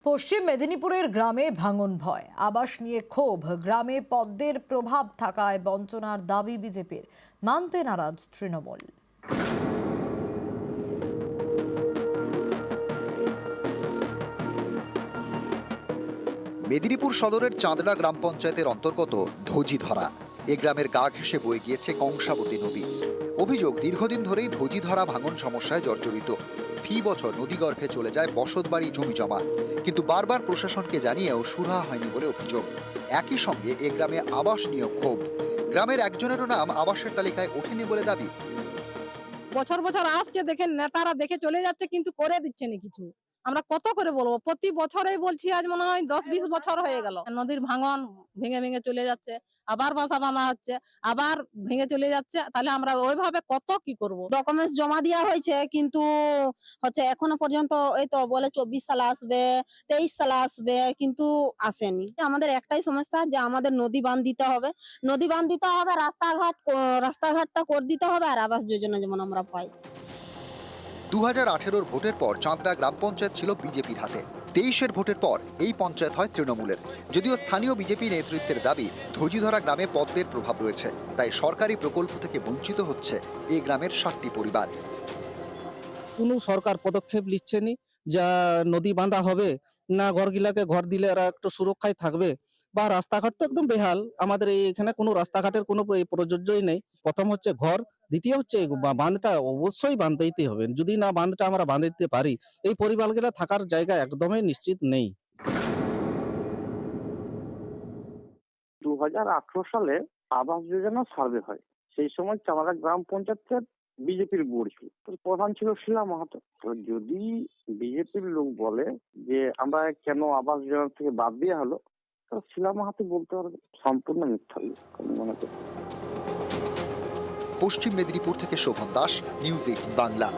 পশ্চিম মেদিনীপুরের গ্রামে ভাঙন ভয়, আবাস নিয়ে ক্ষোভ, গ্রামে পদ্মের প্রভাব থাকায় বঞ্চনার দাবি বিজেপির, মানতে নারাজ তৃণমূল। মেদিনীপুর সদরের চাঁদড়া গ্রাম পঞ্চায়েতের অন্তর্গত ধোজিধরা এ গ্রামের গা ঘেঁষে বয়ে গিয়েছে কংসাবতী নদী। অভিযোগ, দীর্ঘদিন ধরেই ধোজিধরা ভাঙন সমস্যায় জর্জরিত। ফি বছর নদীগর্ভে চলে যায় বসতবাড়ি, জমি জমা, কিন্তু বারবার প্রশাসনকে জানিয়েও সুরাহা হয়নি বলে অভিযোগ। একই সঙ্গে এ গ্রামে আবাস নিয়ে ক্ষোভ, গ্রামের একজনেরও নাম আবাসের তালিকায় ওঠেনি বলে দাবি। বছর বছর আসছে, দেখেন নেতারা দেখে চলে যাচ্ছে, কিন্তু করে দিচ্ছে না কিছু। আমরা কত করে বলবো, প্রতি বছরেই বলছি, আজ মনে হয় 10-20 বছর হয়ে গেল। নদীর ভাঙন ভেঙে ভেঙে চলে যাচ্ছে, আবার বাসা বাঁধা হচ্ছে, আবার ভেঙে চলে যাচ্ছে। তাহলে আমরা ওইভাবে কত কি করব? ডকুমেন্টস জমা দেওয়া হয়েছে, কিন্তু হচ্ছে এখনো পর্যন্ত এই তো বলে 24 সালে আসবে, 23 সালে আসবে, কিন্তু আসেনি। আমাদের একটাই সমস্যা যে আমাদের নদী বাঁধ দিতে হবে, নদী বাঁধ দিতে হবে, রাস্তাঘাটটা করে দিতে হবে, আর আবাস যোজনা যেমন আমরা পাই। 2018-র ভোটের পর চাঁদড়া গ্রাম পঞ্চায়েত ছিল বিজেপির হাতে। 23-এর ভোটের পর এই পঞ্চায়েত হয় তৃণমূলের। যদিও স্থানীয় বিজেপি নেতৃত্বের দাবি, ধোজিধরা গ্রামে পদ্মের প্রভাব রয়েছে, তাই সরকারি প্রকল্প থেকে বঞ্চিত হচ্ছে এই গ্রামের 60টি পরিবার। কোনো সরকার পদক্ষেপ নিচ্ছে নি, যা নদী বাঁধা হবে না, ঘরগুলাকে ঘর দিলে এরা একটু সুরক্ষায় থাকবে, বা রাস্তাঘাট তো একদম বেহাল। আমাদের এখানে কোনো রাস্তাঘাটের কোনো প্রযোজ্যই নেই। প্রথম হচ্ছে ঘর, দ্বিতীয় হচ্ছে বাঁধটা অবশ্যই বাঁধতেই হবে। যদি না বাঁধটা আমরা বাঁধে দিতে পারি, এই পরিবারগুলা থাকার জায়গা একদমই নিশ্চিত নেই। 2018 সালে আবাস যোজনা সার্ভে হয়। সেই সময় চাঁদড়া গ্রাম পঞ্চায়েতের বিজেপির বোর্ড ছিল, প্রধান ছিল শিলা মাহাতো। তো যদি বিজেপির লোক বলে যে আমরা কেন আবাস যোজনা থেকে বাদ দেওয়া হলো, তো শিলা মাহাতো বলতে পারবে সম্পূর্ণ মিথ্যা মনে করি। পশ্চিম মেদিনীপুর থেকে শোভন দাস, নিউজ 18 বাংলা।